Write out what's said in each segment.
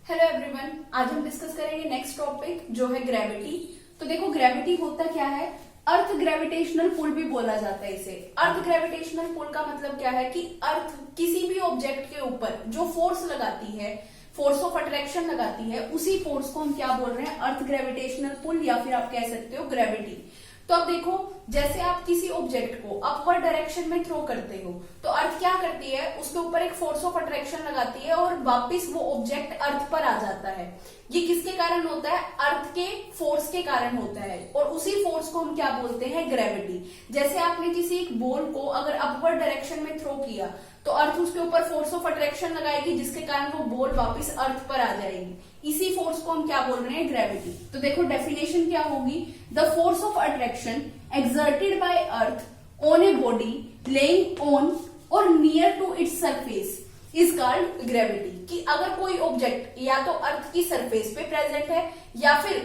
Hello everyone, आज हम discuss करेंगे नेक्स्ट टॉपिक जो है ग्रेविटी। तो देखो ग्रेविटी होता क्या है, अर्थ ग्रेविटेशनल पुल भी बोला जाता है इसे। अर्थ ग्रेविटेशनल पुल का मतलब क्या है कि अर्थ किसी भी ऑब्जेक्ट के ऊपर जो फोर्स लगाती है, फोर्स ऑफ अट्रैक्शन लगाती है, उसी फोर्स को हम क्या बोल रहे हैं, अर्थ ग्रेविटेशनल पुल या फिर आप कह सकते हो ग्रेविटी। तो अब देखो, जैसे आप किसी ऑब्जेक्ट को अपवर्ड डायरेक्शन में थ्रो करते हो तो अर्थ क्या करती है, उसके ऊपर एक फोर्स ऑफ अट्रैक्शन लगाती है और वापस वो ऑब्जेक्ट अर्थ पर आ जाता है। ये किसके कारण होता है, अर्थ के फोर्स के कारण होता है और उसी फोर्स को हम क्या बोलते हैं, ग्रेविटी। जैसे आपने किसी एक बॉल को अगर अपवर्ड डायरेक्शन में थ्रो किया तो अर्थ उसके ऊपर फोर्स ऑफ अट्रैक्शन लगाएगी, जिसके कारण वो बॉल वापस अर्थ पर आ जाएगी। इसी फोर्स को हम क्या बोल रहे हैं, ग्रेविटी। तो देखो डेफिनेशन क्या होगी, the force of attraction exerted by earth on a body laying on or near to its surface is called gravity। कि अगर कोई ऑब्जेक्ट या तो अर्थ की सरफेस पे प्रेजेंट है या फिर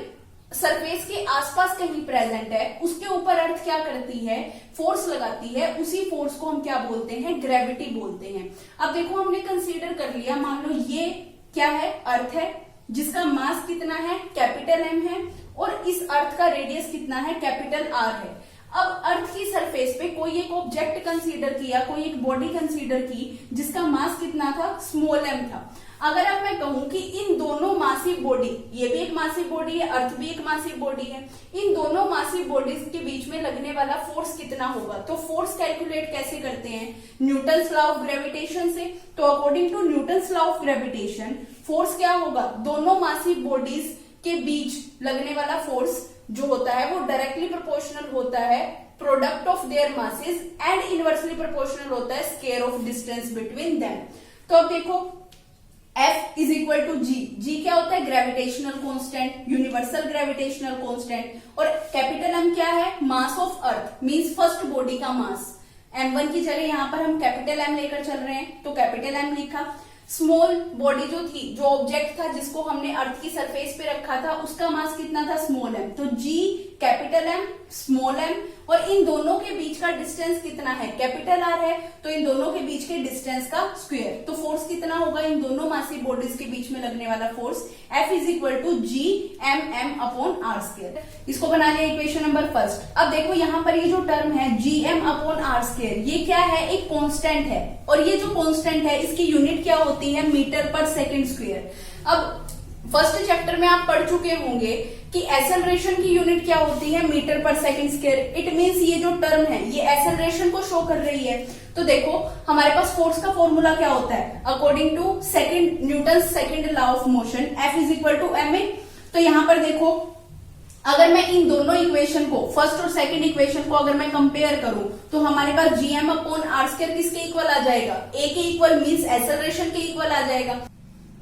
सरफेस के आसपास कहीं प्रेजेंट है, उसके ऊपर अर्थ क्या करती है, फोर्स लगाती है, उसी फोर्स को हम क्या बोलते हैं, ग्रेविटी बोलते हैं। अब देखो हमने कंसीडर कर लिया, मान लो ये क्या है, अर्थ है जिसका मास कितना है, कैपिटल एम है, और इस अर्थ का रेडियस कितना है, कैपिटल आर है। अब अर्थ की सरफेस पे कोई एक ऑब्जेक्ट कंसीडर किया, कोई एक बॉडी कंसीडर की जिसका मास कितना था, स्मॉल एम था। अगर अब मैं कहूं कि इन दोनों मासिव बॉडी, ये भी एक मासिव बॉडी है, अर्थ भी एक मासिव बॉडी है, इन दोनों मासिव बॉडीज के बीच में लगने वाला फोर्स कितना होगा, तो फोर्स कैलकुलेट कैसे करते हैं, न्यूटन्स लॉ ऑफ ग्रेविटेशन से। तो according to Newton's law of gravitation force क्या होगा, दोनों मासिव बॉडीज के बीच लगने वाला फोर्स जो होता है वो डायरेक्टली प्रोपोर्शनल होता है product of their masses and inversely proportional होता है square of distance between them. तो अब देखो F इज इक्वल टू जी। जी क्या होता है, gravitational constant, universal gravitational constant, और कैपिटल M क्या है, mass of earth, means first body का मास। M1 की जगह यहां पर हम कैपिटल M लेकर चल रहे हैं तो कैपिटल M लिखा। स्मॉल बॉडी जो थी, जो ऑब्जेक्ट था जिसको हमने अर्थ की सरफेस पे रखा था, उसका मास कितना था, स्मॉल एम। तो G capital M small M, और इन दोनों के बीच का डिस्टेंस कितना है, कैपिटल आर है, तो इन दोनों के बीच के डिस्टेंस का स्क्वायर। तो फोर्स कितना होगा, इन दोनों मासिव बॉडीज के बीच में लगने वाला force F is equal to G M M upon R square. इसको बना लिया इक्वेशन नंबर फर्स्ट। अब देखो यहाँ पर ये जो टर्म है G M upon R square, ये क्या है, एक कॉन्स्टेंट है, और ये जो कॉन्स्टेंट है इसकी यूनिट क्या होती है, मीटर पर सेकेंड स्क्वायर। अब फर्स्ट चैप्टर में आप पढ़ चुके होंगे कि एक्सेलरेशन की यूनिट क्या होती है, मीटर पर सेकंड स्क्वायर। इट मींस ये जो टर्म है ये एक्सेलरेशन को शो कर रही है। तो देखो हमारे पास फोर्स का फॉर्मूला क्या होता है, according to Newton's second law of motion, F is equal to ma। तो यहां पर देखो, अगर मैं इन दोनों इक्वेशन को, फर्स्ट और सेकंड इक्वेशन को अगर मैं कंपेयर करूं तो हमारे पास जीएम अपॉन आर स्क्वायर किसके इक्वल आ जाएगा, ए के इक्वल, मींस एक्सेलरेशन के इक्वल आ जाएगा।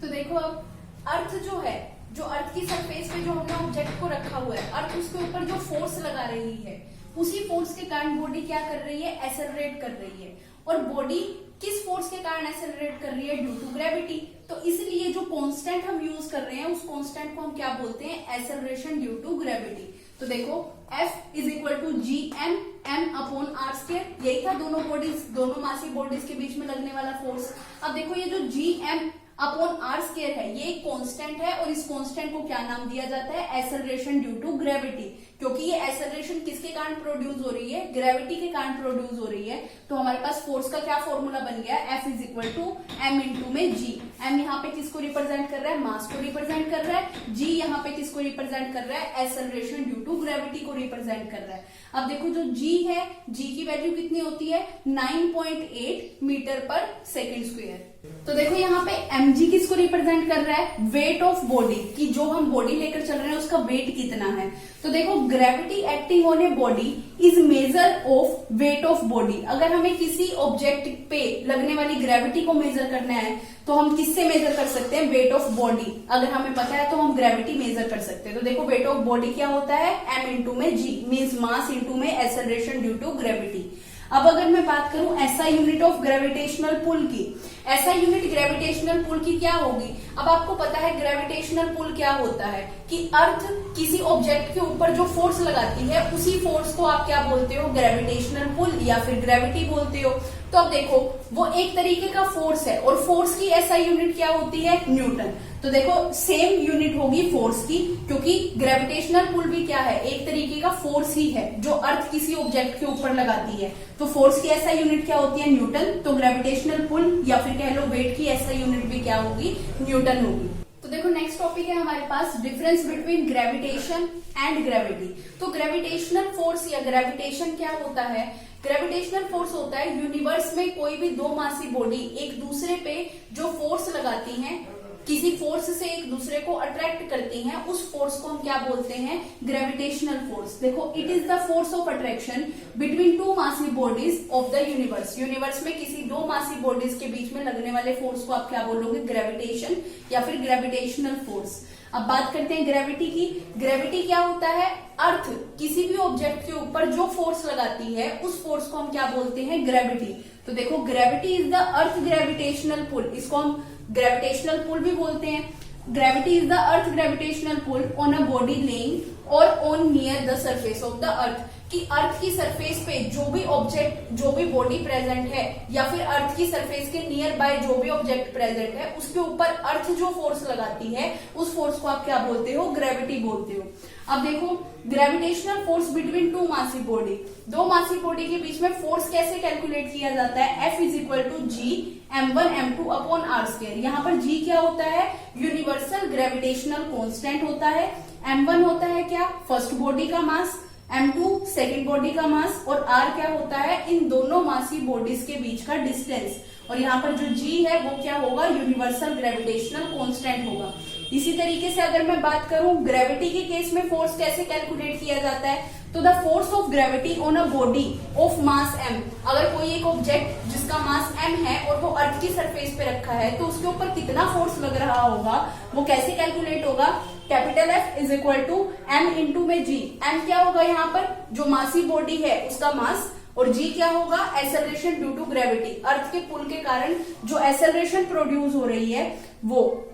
तो देखो अब अर्थ जो है, जो अर्थ की सरफेस पे जो हमने ऑब्जेक्ट को रखा हुआ है, अर्थ उसके ऊपर जो फोर्स लगा रही है, उसी फोर्स के कारण बॉडी क्या कर रही है, एक्सेलरेट कर रही है। और बॉडी किस फोर्स के कारण एक्सेलरेट कर रही है, ड्यू टू ग्रेविटी। तो इसलिए जो कांस्टेंट हम यूज कर रहे हैं उस कांस्टेंट को हम क्या बोलते हैं, एक्सेलरेशन ड्यू टू ग्रेविटी। तो देखो F is equal to G M M upon R square, यही था दोनों बॉडीज, दोनों मासिव बॉडीज के बीच में लगने वाला फोर्स। अब देखो ये जो G M upon R square है, ये एक कांस्टेंट है, और इस कांस्टेंट को क्या नाम दिया जाता है, एक्सेलरेशन ड्यू टू ग्रेविटी। क्योंकि ये एक्सेलरेशन किसके कारण प्रोड्यूस हो रही है, ग्रेविटी के कारण प्रोड्यूस हो रही है। तो हमारे पास फोर्स का क्या फॉर्मूला बन गया, F is equal to M into में जी। एम यहाँ पे किसको रिप्रेजेंट कर रहा है, मास को रिप्रेजेंट कर रहा है। जी यहाँ पे किसको रिप्रेजेंट कर रहा है, एक्सेलरेशन ड्यू टू ग्रेविटी को रिप्रेजेंट कर रहा है। अब देखो जो जी है, जी की वैल्यू कितनी होती है, 9.8 मीटर पर सेकेंड स्क्वायर। तो देखो यहाँ पे mg किसको रिप्रेजेंट कर रहा है, वेट ऑफ बॉडी, कि जो हम बॉडी लेकर चल रहे हैं उसका वेट कितना है। तो देखो gravity acting on a body is measure of weight of body. अगर हमें किसी ऑब्जेक्ट पे लगने वाली ग्रेविटी को मेजर करना है तो हम किससे मेजर कर सकते हैं, वेट ऑफ बॉडी। अगर हमें पता है तो हम ग्रेविटी मेजर कर सकते हैं। तो देखो वेट ऑफ बॉडी क्या होता है, m इंटू में g, मीन्स मास इंटू में एक्सेलरेशन ड्यू टू ग्रेविटी। अब अगर मैं बात करूं ऐसा यूनिट ऑफ ग्रेविटेशनल पुल की, ऐसा यूनिट ग्रेविटेशनल पुल की क्या होगी, अब आपको पता है ग्रेविटेशनल पुल क्या होता है कि अर्थ किसी ऑब्जेक्ट के ऊपर जो फोर्स लगाती है उसी फोर्स को आप क्या बोलते हो, ग्रेविटेशनल पुल या फिर ग्रेविटी बोलते हो। तो अब देखो वो एक तरीके का फोर्स है और फोर्स की एसआई यूनिट क्या होती है, न्यूटन। तो देखो सेम यूनिट होगी फोर्स की, क्योंकि ग्रेविटेशनल पुल भी क्या है, एक तरीके का फोर्स ही है जो अर्थ किसी ऑब्जेक्ट के ऊपर लगाती है। तो फोर्स की एसआई यूनिट क्या होती है, न्यूटन। तो ग्रेविटेशनल पुल या फिर कह लो वेट की एसआई यूनिट भी क्या होगी, न्यूटन होगी। तो देखो नेक्स्ट टॉपिक है हमारे पास difference between gravitation and gravity. तो ग्रेविटेशनल फोर्स या ग्रेविटेशन क्या होता है, ग्रेविटेशनल फोर्स होता है यूनिवर्स में कोई भी दो मासी बॉडी एक दूसरे पे जो फोर्स लगाती हैं, किसी फोर्स से एक दूसरे को अट्रैक्ट करती हैं, उस फोर्स को हम क्या बोलते हैं, ग्रेविटेशनल फोर्स। देखो it is the force of attraction between two massy bodies of the universe. Universe में किसी दो मासी बॉडीज के बीच में लगने वाले फोर्स को आप क्या बोलोगे, ग्रेविटेशन या फिर ग्रेविटेशनल फोर्स। अब बात करते हैं ग्रेविटी की। ग्रेविटी क्या होता है, अर्थ किसी भी ऑब्जेक्ट के ऊपर जो फोर्स लगाती है उस फोर्स को हम क्या बोलते हैं, ग्रेविटी। तो देखो gravity is the earth gravitational pull, इसको हम ग्रेविटेशनल पुल भी बोलते हैं। Gravity is the earth gravitational pull on a body lying और on near the surface of the earth, कि अर्थ की सरफेस पे जो भी ऑब्जेक्ट, जो भी बॉडी प्रेजेंट है या फिर अर्थ की सरफेस के नियर बाय जो भी ऑब्जेक्ट प्रेजेंट है उसके ऊपर अर्थ जो फोर्स लगाती है उस फोर्स को आप क्या बोलते हो, ग्रेविटी बोलते हो। अब देखो ग्रेविटेशनल फोर्स बिटवीन टू मासी बॉडी, दो मासी बॉडी के बीच में फोर्स कैसे कैलकुलेट किया जाता है, F is equal to G m1 m2 upon R square. यहाँ पर G क्या होता है, यूनिवर्सल ग्रेविटेशनल कांस्टेंट होता है। m1 होता है क्या, फर्स्ट बॉडी का मास, m2 सेकेंड बॉडी का मास, और r क्या होता है, इन दोनों मासी बॉडीज के बीच का डिस्टेंस। और यहाँ पर जो G है वो क्या होगा, यूनिवर्सल ग्रेविटेशनल कांस्टेंट होगा। इसी तरीके से अगर मैं बात करूं ग्रेविटी के केस में फोर्स कैसे कैलकुलेट किया जाता है, तो the force of gravity on a body of mass m, अगर कोई एक ऑब्जेक्ट जिसका मास m है और वो अर्थ की सरफेस पे रखा है तो उसके ऊपर कितना फोर्स लग रहा होगा, वो कैसे कैलकुलेट होगा, capital F is equal to m into में G। m क्या होगा यहाँ पर, जो मासी बॉडी है उसका मास, और G क्या होगा, एक्सेलरेशन ड्यू टू ग्रेविटी, अर्थ के पुल के कारण जो एक्सेलरेशन प्रोड्यूस हो रही है वो।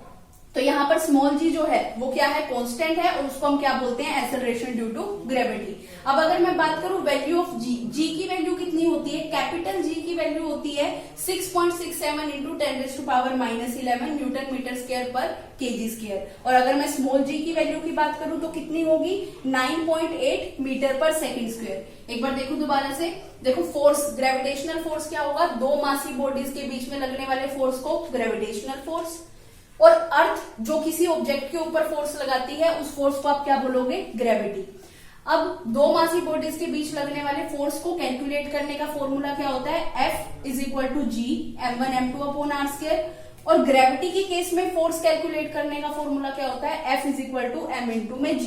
तो यहाँ पर स्मॉल g जो है वो क्या है, कांस्टेंट है, और उसको हम क्या बोलते हैं, एक्सेलरेशन ड्यू टू ग्रेविटी। अब अगर मैं बात करूं वैल्यू ऑफ g, g की वैल्यू कितनी होती है, कैपिटल G की वैल्यू होती है 6.67 इंटू 10⁻⁻11 न्यूटन मीटर स्क्वायर पर केजी स्क्वायर। और अगर मैं स्मॉल g की वैल्यू की बात करूं तो कितनी होगी, 9.8 मीटर पर सेकेंड स्क्वायर। एक बार देखो दोबारा से, देखो फोर्स, ग्रेविटेशनल फोर्स क्या होगा, दो मासी बॉडीज के बीच में लगने वाले फोर्स को ग्रेविटेशनल फोर्स, और अर्थ जो किसी ऑब्जेक्ट के ऊपर फोर्स लगाती है उस फोर्स को आप क्या बोलोगे, ग्रेविटी। अब दो मासी बॉडीज के बीच लगने वाले फोर्स को कैलकुलेट करने का फॉर्मूला क्या होता है, F is equal to G m1 m2 upon R square. और ग्रेविटी के केस में फोर्स कैलकुलेट करने का फॉर्मूला क्या होता है, F is equal to m into में G।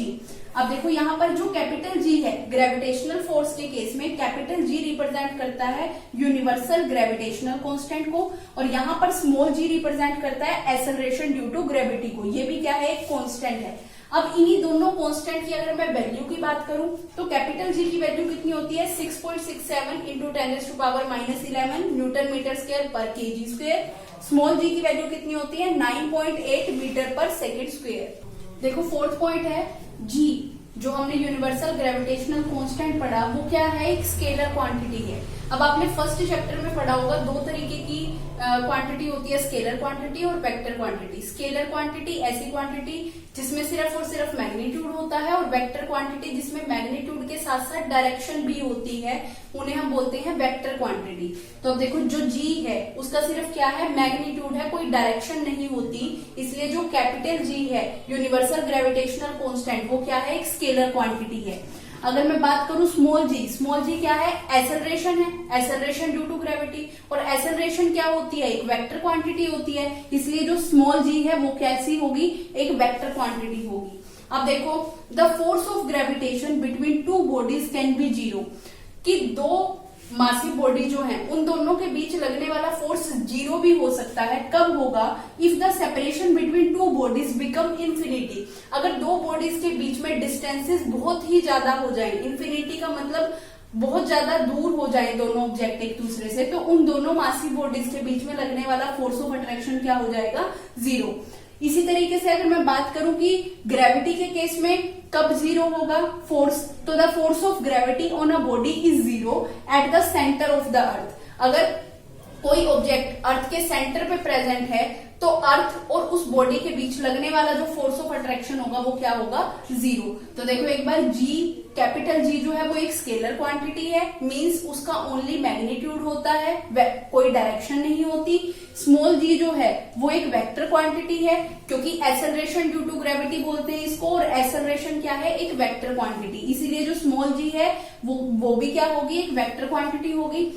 अब देखो यहाँ पर जो कैपिटल G है ग्रेविटेशनल फोर्स के केस में, कैपिटल G रिप्रेजेंट करता है यूनिवर्सल ग्रेविटेशनल कांस्टेंट को, और यहाँ पर स्मॉल g रिप्रेजेंट करता है एक्सेलरेशन ड्यू टू ग्रेविटी को। ये भी क्या है, एक कांस्टेंट है। अब इन्हीं दोनों कांस्टेंट की अगर मैं वैल्यू की बात करूं तो कैपिटल G की वैल्यू कितनी होती है, 6.67 इंटू 10⁻⁻11 न्यूटन मीटर स्क्वायर पर केजी स्क्वायर। स्मॉल g की वैल्यू कितनी होती है, 9.8 मीटर पर सेकेंड स्क्वायर। देखो फोर्थ पॉइंट है G, जो हमने यूनिवर्सल ग्रेविटेशनल कांस्टेंट पढ़ा वो क्या है, एक स्केलर क्वांटिटी है। अब आपने फर्स्ट चैप्टर में पढ़ा होगा दो तरीके की क्वांटिटी होती है, स्केलर क्वांटिटी और वेक्टर क्वांटिटी। स्केलर क्वांटिटी ऐसी क्वांटिटी जिसमें सिर्फ और सिर्फ मैग्नीट्यूड होता है, और वेक्टर क्वांटिटी जिसमें मैग्नीट्यूड के साथ साथ डायरेक्शन भी होती है, उन्हें हम बोलते हैं वेक्टर क्वांटिटी। तो अब देखो जो G है उसका सिर्फ क्या है, मैग्नीट्यूड है, कोई डायरेक्शन नहीं होती, इसलिए जो कैपिटल G है यूनिवर्सल ग्रेविटेशनल कांस्टेंट वो क्या है, एक स्केलर क्वांटिटी है। अगर मैं बात करूं स्मॉल g क्या है, एक्सेलरेशन है, एक्सेलरेशन ड्यू टू ग्रेविटी, और एक्सेलरेशन क्या होती है, एक वेक्टर क्वांटिटी होती है, इसलिए जो स्मॉल g है वो कैसी होगी, एक वेक्टर क्वांटिटी होगी। अब देखो the force of gravitation between two bodies can be zero, कि दो मासी बॉडी जो है उन दोनों के बीच लगने वाला फोर्स जीरो भी हो सकता है। कब होगा, if the separation between two bodies become infinity, अगर दो बॉडीज के बीच में डिस्टेंसेस बहुत ही ज्यादा हो जाए, इन्फिनिटी का मतलब बहुत ज्यादा दूर हो जाए दोनों ऑब्जेक्ट एक दूसरे से, तो उन दोनों मासी बॉडीज के बीच में लगने वाला फोर्स ऑफ अट्रैक्शन क्या हो जाएगा, जीरो। इसी तरीके से अगर मैं बात करूं कि ग्रेविटी के केस में कब जीरो होगा फोर्स, तो the force of gravity on a body is zero at the centre of the अर्थ। अगर कोई ऑब्जेक्ट अर्थ के सेंटर पे प्रेजेंट है तो अर्थ और उस बॉडी के बीच लगने वाला जो फोर्स ऑफ अट्रैक्शन होगा वो क्या होगा, जीरो। तो देखो एक बार जी, कैपिटल जी जो है वो एक स्केलर क्वांटिटी है, मींस उसका ओनली मैग्नीट्यूड होता है, कोई डायरेक्शन नहीं होती। स्मॉल जी जो है वो एक वेक्टर क्वांटिटी है, क्योंकि एक्सेलरेशन ड्यू टू ग्रेविटी बोलते हैं इसको, और एक्सेलरेशन क्या है, एक वेक्टर क्वांटिटी, इसीलिए जो स्मॉल जी है वो भी क्या होगी, एक वेक्टर क्वांटिटी होगी।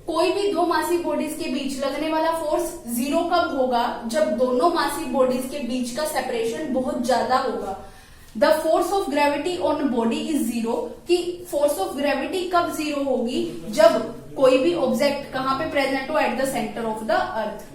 कोई भी दो मासिव बॉडीज के बीच लगने वाला फोर्स जीरो कब होगा, जब दोनों मासिव बॉडीज के बीच का सेपरेशन बहुत ज्यादा होगा। The force of gravity on body is zero, कि फोर्स ऑफ ग्रेविटी कब जीरो होगी, जब कोई भी ऑब्जेक्ट कहां पे प्रेजेंट हो, at the centre of the earth.